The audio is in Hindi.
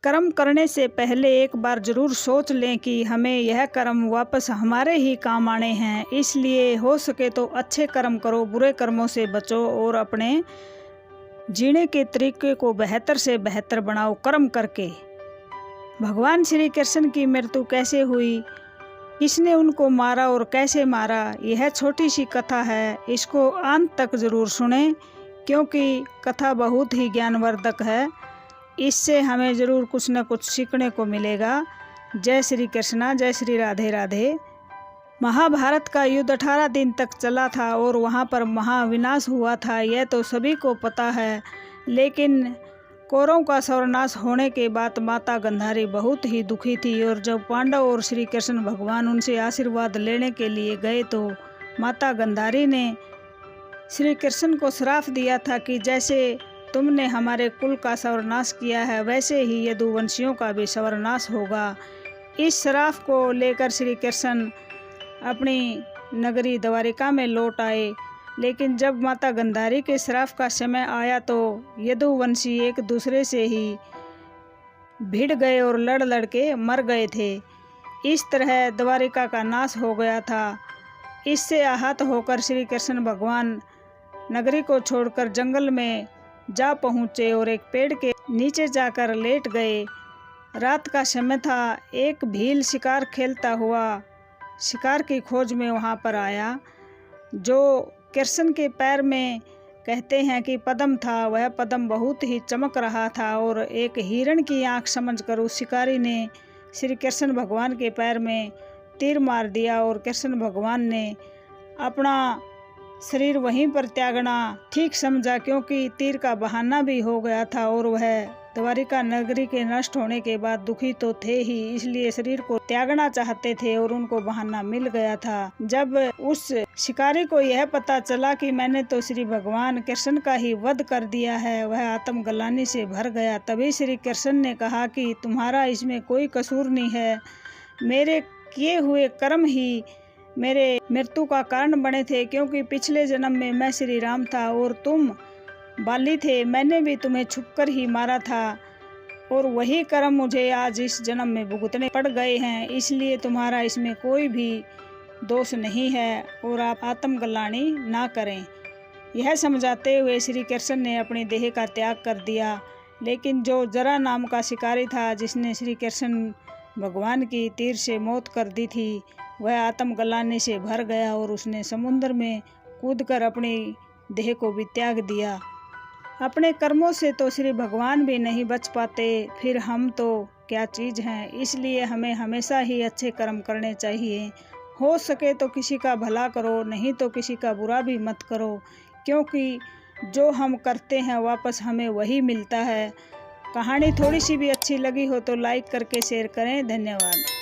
कर्म करने से पहले एक बार ज़रूर सोच लें कि हमें यह कर्म वापस हमारे ही काम आने हैं। इसलिए हो सके तो अच्छे कर्म करो, बुरे कर्मों से बचो और अपने जीने के तरीके को बेहतर से बेहतर बनाओ कर्म करके। भगवान श्री कृष्ण की मृत्यु कैसे हुई, किसने उनको मारा और कैसे मारा, यह छोटी सी कथा है। इसको अंत तक ज़रूर सुनें क्योंकि कथा बहुत ही ज्ञानवर्धक है। इससे हमें ज़रूर कुछ न कुछ सीखने को मिलेगा। जय श्री कृष्णा, जय श्री राधे राधे। महाभारत का युद्ध 18 दिन तक चला था और वहाँ पर महाविनाश हुआ था, यह तो सभी को पता है। लेकिन कौरवों का सर्वनाश होने के बाद माता गांधारी बहुत ही दुखी थी और जब पांडव और श्री कृष्ण भगवान उनसे आशीर्वाद लेने के लिए गए तो माता गांधारी ने श्री कृष्ण को श्राप दिया था कि जैसे तुमने हमारे कुल का सर्वनाश किया है वैसे ही यदुवंशियों का भी सर्वनाश होगा। इस श्राप को लेकर श्री कृष्ण अपनी नगरी द्वारिका में लौट आए। लेकिन जब माता गांधारी के श्राप का समय आया तो यदुवंशी एक दूसरे से ही भिड़ गए और लड़ लड़ के मर गए थे। इस तरह द्वारिका का नाश हो गया था। इससे आहत होकर श्री कृष्ण भगवान नगरी को छोड़कर जंगल में जा पहुँचे और एक पेड़ के नीचे जाकर लेट गए। रात का समय था। एक भील शिकार खेलता हुआ शिकार की खोज में वहाँ पर आया। जो कृष्ण के पैर में कहते हैं कि पद्म था, वह पद्म बहुत ही चमक रहा था और एक हिरण की आँख समझकर उस शिकारी ने श्री कृष्ण भगवान के पैर में तीर मार दिया और कृष्ण भगवान ने अपना शरीर वहीं पर त्यागना ठीक समझा क्योंकि तीर का बहाना भी हो गया था और वह द्वारिका नगरी के नष्ट होने के बाद दुखी तो थे ही, इसलिए शरीर को त्यागना चाहते थे और उनको बहाना मिल गया था। जब उस शिकारी को यह पता चला कि मैंने तो श्री भगवान कृष्ण का ही वध कर दिया है, वह आत्मग्लानि से भर गया। तभी श्री कृष्ण ने कहा कि तुम्हारा इसमें कोई कसूर नहीं है, मेरे किए हुए कर्म ही मेरे मृत्यु का कारण बने थे क्योंकि पिछले जन्म में मैं श्री राम था और तुम बाली थे, मैंने भी तुम्हें छुपकर ही मारा था और वही कर्म मुझे आज इस जन्म में भुगतने पड़ गए हैं। इसलिए तुम्हारा इसमें कोई भी दोष नहीं है और आप आत्मग्लानि ना करें। यह समझाते हुए श्री कृष्ण ने अपनी देह का त्याग कर दिया। लेकिन जो जरा नाम का शिकारी था जिसने श्री कृष्ण भगवान की तीर से मौत कर दी थी, वह आत्मग्लानि से भर गया और उसने समुद्र में कूदकर अपनी देह को भी त्याग दिया। अपने कर्मों से तो श्री भगवान भी नहीं बच पाते, फिर हम तो क्या चीज़ हैं। इसलिए हमें हमेशा ही अच्छे कर्म करने चाहिए। हो सके तो किसी का भला करो, नहीं तो किसी का बुरा भी मत करो क्योंकि जो हम करते हैं वापस हमें वही मिलता है। कहानी थोड़ी सी भी अच्छी लगी हो तो लाइक करके शेयर करें। धन्यवाद।